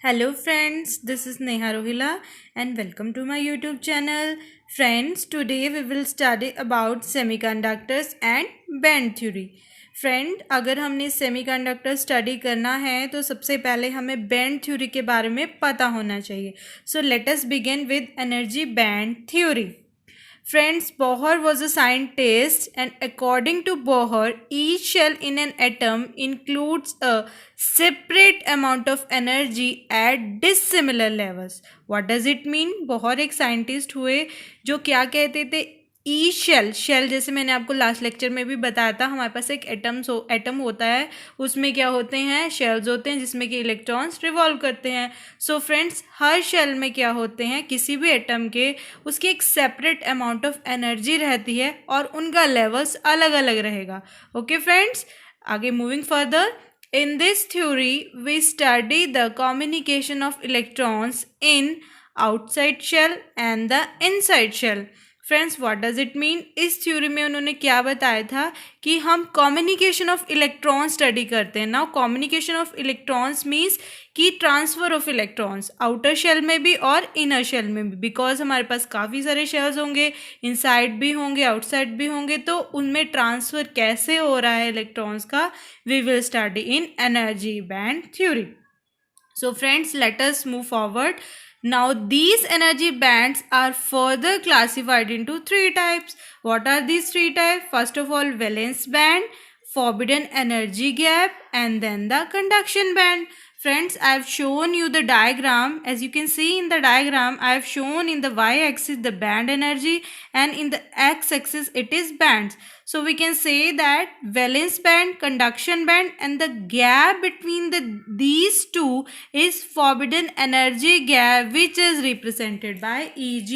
Hello friends, this is Neha Rohila and welcome to my YouTube channel. Friends, today we will study about semiconductors and band theory. Friend, अगर हमने semiconductor study करना है तो सबसे पहले हमें band theory के बारे में पता होना चाहिए. So let us begin with energy band theory. Friends, Bohr was a scientist, and according to Bohr, each shell in an atom includes a separate amount of energy at dissimilar levels. What does it mean? Bohr एक scientist हुए जो क्या कहते थे, ई shell जैसे मैंने आपको last lecture में भी बताया था, हमारे पास एक एटम होता है, उसमें क्या होते हैं, शेल्स होते हैं जिसमें कि इलेक्ट्रॉन्स रिवॉल्व करते हैं. सो फ्रेंड्स, हर शेल में क्या होते हैं, किसी भी एटम के उसकी एक सेपरेट अमाउंट ऑफ एनर्जी रहती है और उनका लेवल्स अलग अलग रहेगा. ओके फ्रेंड्स, आगे moving further. In this theory, we study the communication of electrons in outside shell and the inside shell. Friends, what does it mean? इस थ्योरी में उन्होंने क्या बताया था कि हम कम्युनिकेशन ऑफ इलेक्ट्रॉन्स स्टडी करते हैं. Now communication of electrons means कि transfer of electrons outer shell में भी और इनर शेल में भी, बिकॉज हमारे पास काफ़ी सारे शेल्स होंगे, इनसाइड भी होंगे, आउटसाइड भी होंगे, तो उनमें ट्रांसफ़र कैसे हो रहा है इलेक्ट्रॉन्स का, we will study in energy band theory. So friends, let us move forward. Now these energy bands are further classified into three types. What are these three types? First of all, valence band, forbidden energy gap, and then the conduction band. Friends, I have shown you the diagram. As you can see in the diagram, I have shown in the y-axis the band energy and in the x-axis it is bands. So we can say that valence band, conduction band, and the gap between these two is forbidden energy gap, which is represented by Eg.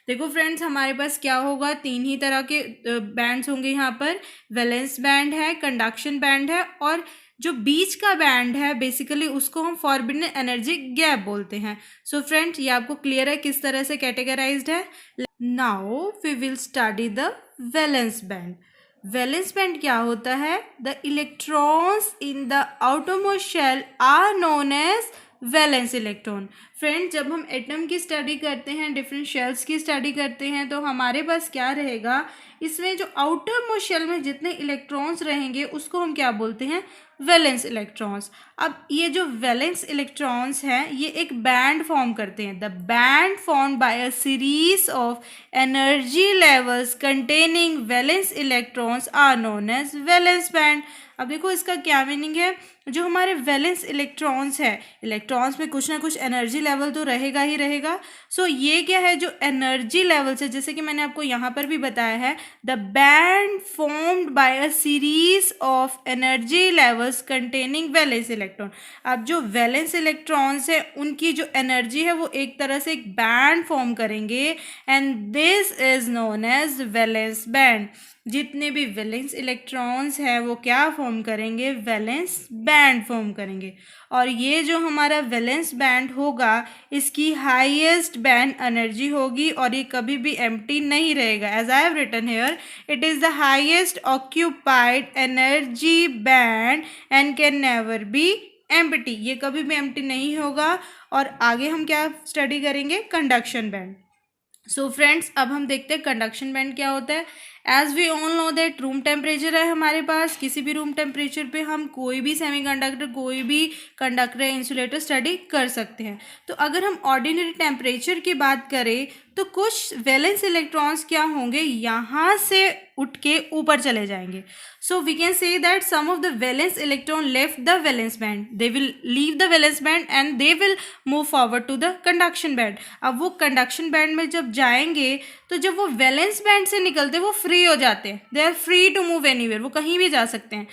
देखो friends, हमारे पास क्या होगा, तीन ही तरह के bands होंगे यहाँ पर. वैलेंस बैंड है, कंडक्शन बैंड है, और जो बीच का बैंड है बेसिकली उसको हम फॉरबिडन एनर्जी गैप बोलते हैं. सो फ्रेंड्स, ये आपको क्लियर है किस तरह से कैटेगराइज्ड है. Now we will study the valence band. Valence band क्या होता है? The electrons in the outermost shell are known as valence electron. Friend, जब हम एटम की स्टडी करते हैं, डिफरेंट शेल्स की स्टडी करते हैं, तो हमारे पास क्या रहेगा, इसमें जो आउटर मोस्ट शेल में जितने इलेक्ट्रॉन्स रहेंगे उसको हम क्या बोलते हैं, वैलेंस इलेक्ट्रॉन्स. अब ये जो वैलेंस इलेक्ट्रॉन्स हैं ये एक बैंड फॉर्म करते हैं. The band form by a series of energy levels containing valence electrons are known as valence band. अब देखो इसका क्या मीनिंग है. जो हमारे वैलेंस इलेक्ट्रॉन्स है, इलेक्ट्रॉन्स में कुछ ना कुछ एनर्जी लेवल तो रहेगा ही रहेगा. सो ये क्या है, जो एनर्जी लेवल्स है, जैसे कि मैंने आपको यहाँ पर भी बताया है, the band formed by a series of energy levels containing valence electron. अब जो वैलेंस इलेक्ट्रॉन्स है उनकी जो एनर्जी है वो एक तरह से एक बैंड फॉर्म करेंगे, and this is known as valence band. जितने भी वैलेंस इलेक्ट्रॉन्स हैं वो क्या फॉर्म करेंगे, वैलेंस बैंड फॉर्म करेंगे. और ये जो हमारा वैलेंस बैंड होगा इसकी हाईएस्ट बैंड एनर्जी होगी और ये कभी भी एम्प्टी नहीं रहेगा. As I have written here, it is the highest occupied energy band and can never be empty. ये कभी भी एम्प्टी नहीं होगा. और आगे हम क्या स्टडी करेंगे, कंडक्शन बैंड. सो फ्रेंड्स, अब हम देखते हैं कंडक्शन बैंड क्या होता है. As we all know that room temperature है हमारे पास, किसी भी रूम टेम्परेचर पे हम कोई भी सेमीकंडक्टर, कोई भी कंडक्टर या इंसुलेटर स्टडी कर सकते हैं. तो अगर हम ऑर्डिनरी टेम्परेचर की बात करें तो कुछ वैलेंस इलेक्ट्रॉन्स क्या होंगे, यहाँ से उठ के ऊपर चले जाएंगे. So we can say that some of the valence electron left the valence band, they will leave the valence band and they will move forward to the conduction band. अब वो कंडक्शन बैंड में जब जाएंगे तो जब वो valence band से निकलते वो फ्री हो जाते हैं. They are free to move anywhere, वो कहीं भी जा सकते हैं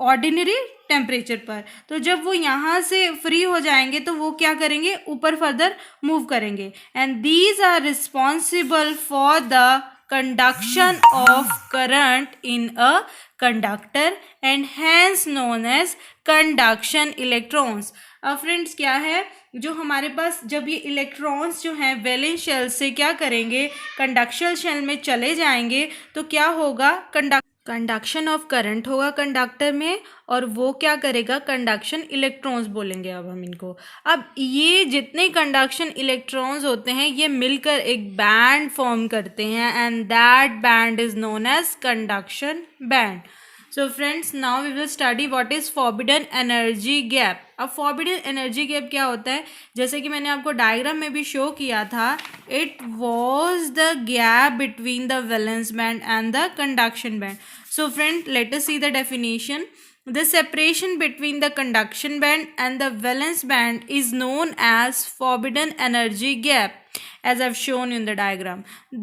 ऑर्डिनरी टेम्परेचर पर. तो जब वो यहाँ से फ्री हो जाएंगे तो वो क्या करेंगे, ऊपर फर्दर मूव करेंगे. And these are responsible for the conduction of current in a conductor and hence known as conduction electrons. अब फ्रेंड्स क्या है, जो हमारे पास जब ये इलेक्ट्रॉन्स जो हैं वैलेंस शेल से क्या करेंगे, कंडक्शन शेल में चले जाएंगे तो क्या होगा, कंडक्शन ऑफ करंट होगा कंडक्टर में, और वो क्या करेगा, कंडक्शन इलेक्ट्रॉन्स बोलेंगे अब हम इनको। अब ये जितने कंडक्शन इलेक्ट्रॉन्स होते हैं ये मिलकर एक बैंड फॉर्म करते हैं, and that band is known as conduction band. So friends, now we will study what is forbidden energy gap. अब फॉरबिडन एनर्जी गैप क्या होता है, जैसे कि मैंने आपको डायग्राम में भी शो किया था, it was the gap between the valence band and the conduction band. So friend, let us see the definition. The separation between the conduction band and the valence band is known as forbidden energy gap, as I've shown in the diagram.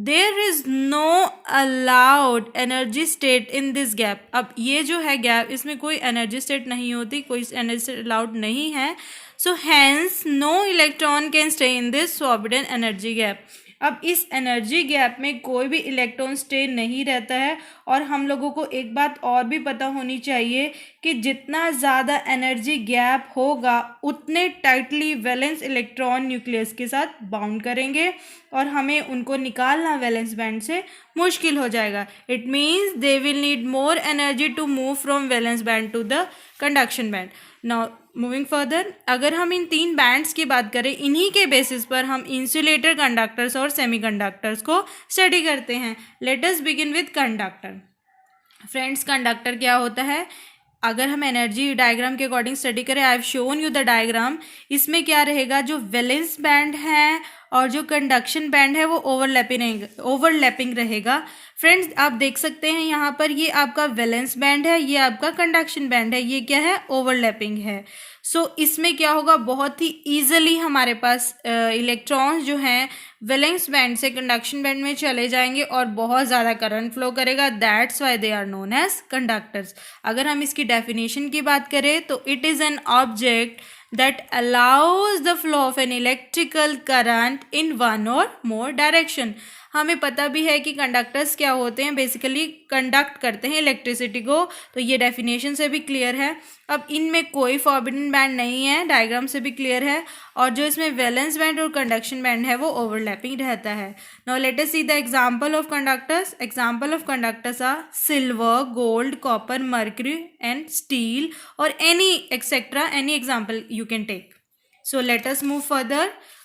There is no allowed energy state in this gap. अब ये जो है gap, इसमें कोई energy state नहीं होती, कोई energy state allowed नहीं है. So hence no electron can stay in this forbidden energy gap. अब इस एनर्जी गैप में कोई भी इलेक्ट्रॉन स्टे नहीं रहता है। और हम लोगों को एक बात और भी पता होनी चाहिए कि जितना ज़्यादा एनर्जी गैप होगा उतने टाइटली वैलेंस इलेक्ट्रॉन न्यूक्लियस के साथ बाउंड करेंगे और हमें उनको निकालना वैलेंस बैंड से मुश्किल हो जाएगा। It means they will need more energy to move from valence band to the conduction band. Now moving further, अगर हम इन 3 बैंड्स की बात करें, इन्हीं के बेसिस पर हम इंसुलेटर, कंडक्टर्स और सेमीकंडक्टर्स को स्टडी करते हैं। Let us begin with conductor. Friends, conductor क्या होता है, अगर हम एनर्जी डायग्राम के अकॉर्डिंग स्टडी करें, I have shown you the diagram, इसमें क्या रहेगा, जो वैलेंस बैंड है और जो कंडक्शन बैंड है वो ओवरलैपिंग रहेगा। फ्रेंड्स, आप देख सकते हैं यहाँ पर ये आपका वैलेंस बैंड है, ये आपका कंडक्शन बैंड है, ये क्या है, ओवरलैपिंग है। सो इसमें क्या होगा, बहुत ही ईजिली हमारे पास इलेक्ट्रॉन्स जो हैं वैलेंस बैंड से कंडक्शन बैंड में चले जाएंगे और बहुत ज़्यादा करंट फ्लो करेगा। That's why they are known as conductors. अगर हम इसकी डेफिनेशन की बात करें तो it is an object that allows the flow of an electrical current in one or more direction. हमें पता भी है कि कंडक्टर्स क्या होते हैं, बेसिकली कंडक्ट करते हैं इलेक्ट्रिसिटी को, तो ये डेफिनेशन से भी क्लियर है। अब इनमें कोई फॉरबिडन बैंड नहीं है, डायग्राम से भी क्लियर है, और जो इसमें वैलेंस बैंड और कंडक्शन बैंड है वो ओवरलैपिंग रहता है। Now let us see the example of conductors. Example of conductors are silver, gold, copper, mercury and steel, और any etcetera, any example you can take. So let us move further.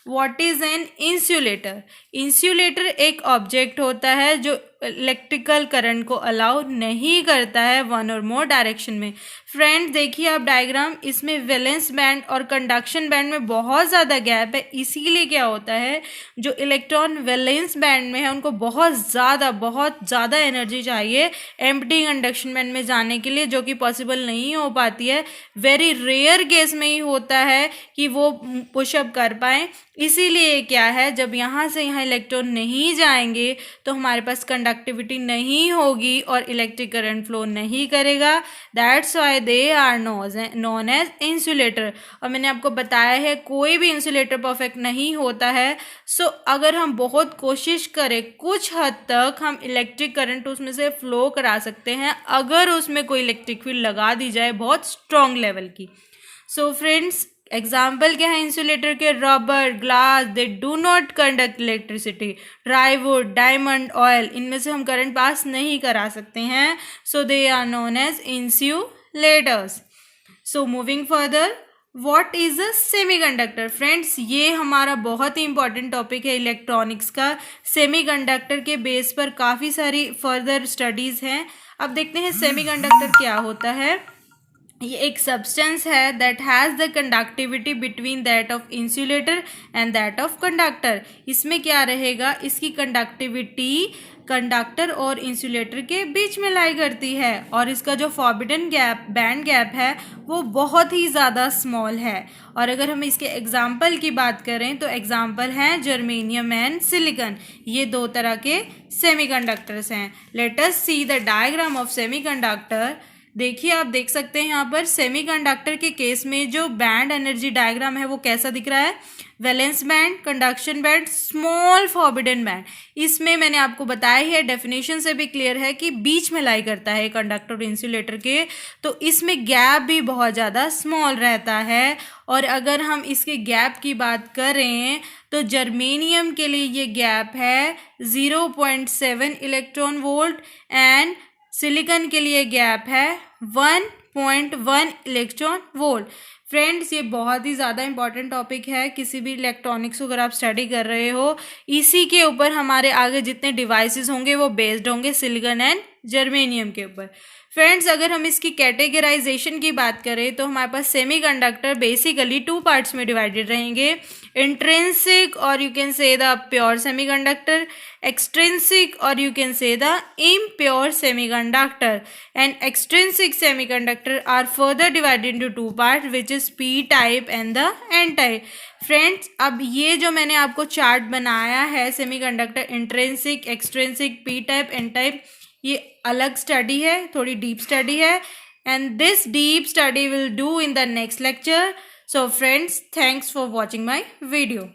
What is an insulator? Insulator एक object होता है जो electrical current को allow नहीं करता है one और मोर डायरेक्शन में। फ्रेंड्स, देखिए आप डायग्राम, इसमें वैलेंस बैंड और कंडक्शन बैंड में बहुत ज़्यादा गैप है, इसीलिए क्या होता है, जो इलेक्ट्रॉन वैलेंस बैंड में है उनको बहुत ज़्यादा एनर्जी चाहिए एम्प्टी कंडक्शन बैंड में जाने के लिए, जो कि पॉसिबल नहीं हो पाती है। वेरी रेयर केस में ही होता है कि वो पुशअप कर पाएँ। इसीलिए क्या है, जब यहाँ से यहाँ इलेक्ट्रॉन नहीं जाएंगे तो हमारे पास कंडक्टिविटी नहीं होगी और इलेक्ट्रिक करंट फ्लो नहीं करेगा। That's why they are known as insulator. और मैंने आपको बताया है कोई भी इंसुलेटर परफेक्ट नहीं होता है। सो अगर हम बहुत कोशिश करें, कुछ हद तक हम इलेक्ट्रिक करंट उसमें से फ्लो करा सकते हैं अगर उसमें कोई इलेक्ट्रिक फील्ड लगा दी जाए बहुत स्ट्रॉन्ग लेवल की। सो फ्रेंड्स, एग्जाम्पल क्या है इंसुलेटर के, rubber, glass, they do not conduct electricity. Dry wood, diamond, oil, इनमें से हम करंट पास नहीं करा सकते हैं। So they are known as insulators. So moving further, what is a semiconductor? Friends, ये हमारा बहुत ही इंपॉर्टेंट टॉपिक है इलेक्ट्रॉनिक्स का। सेमीकंडक्टर के बेस पर काफ़ी सारी फर्दर स्टडीज़ हैं। अब देखते हैं सेमीकंडक्टर क्या होता है। ये एक सब्सटेंस है that has the conductivity between that of insulator and that of conductor. इसमें क्या रहेगा, इसकी कंडक्टिविटी कंडक्टर और इंसुलेटर के बीच में लाई करती है, और इसका जो फॉरबिडन गैप, बैंड गैप है, वो बहुत ही ज़्यादा स्मॉल है। और अगर हम इसके एग्जाम्पल की बात करें तो एग्जाम्पल हैं जर्मेनियम एंड सिलिकॉन। ये 2 तरह के सेमीकंडक्टर्स हैं। Late us see the diagram of semiconductor. देखिए, आप देख सकते हैं यहाँ पर सेमीकंडक्टर के केस में जो बैंड एनर्जी डायग्राम है वो कैसा दिख रहा है, valence band, conduction band, small forbidden band. इसमें मैंने आपको बताया है, डेफिनेशन से भी क्लियर है कि बीच में लाई करता है कंडक्टर और इंसुलेटर के, तो इसमें गैप भी बहुत ज़्यादा स्मॉल रहता है। और अगर हम इसके गैप की बात करें तो जर्मेनियम के लिए ये गैप है 0.7 इलेक्ट्रॉन वोल्ट एंड सिलिकॉन के लिए गैप है 1.1 इलेक्ट्रॉन वोल्ट। फ्रेंड्स, ये बहुत ही ज़्यादा इंपॉर्टेंट टॉपिक है। किसी भी इलेक्ट्रॉनिक्स को अगर आप स्टडी कर रहे हो, इसी के ऊपर हमारे आगे जितने डिवाइसेस होंगे वो बेस्ड होंगे सिलिकॉन एंड जर्मेनियम के ऊपर। फ्रेंड्स, अगर हम इसकी कैटेगराइजेशन की बात करें तो हमारे पास सेमीकंडक्टर बेसिकली 2 पार्ट्स में डिवाइडेड रहेंगे, इंट्रिंसिक और you can say the pure semiconductor, extrinsic और you can say the impure semiconductor, and extrinsic semiconductor are further divided into 2 parts which is p type and the n type। Friends, अब ये जो मैंने आपको chart बनाया है semiconductor intrinsic, extrinsic, P type, N type, ये अलग study है, थोड़ी डीप स्टडी है, and this deep study will do in the next lecture. So friends, thanks for watching my video.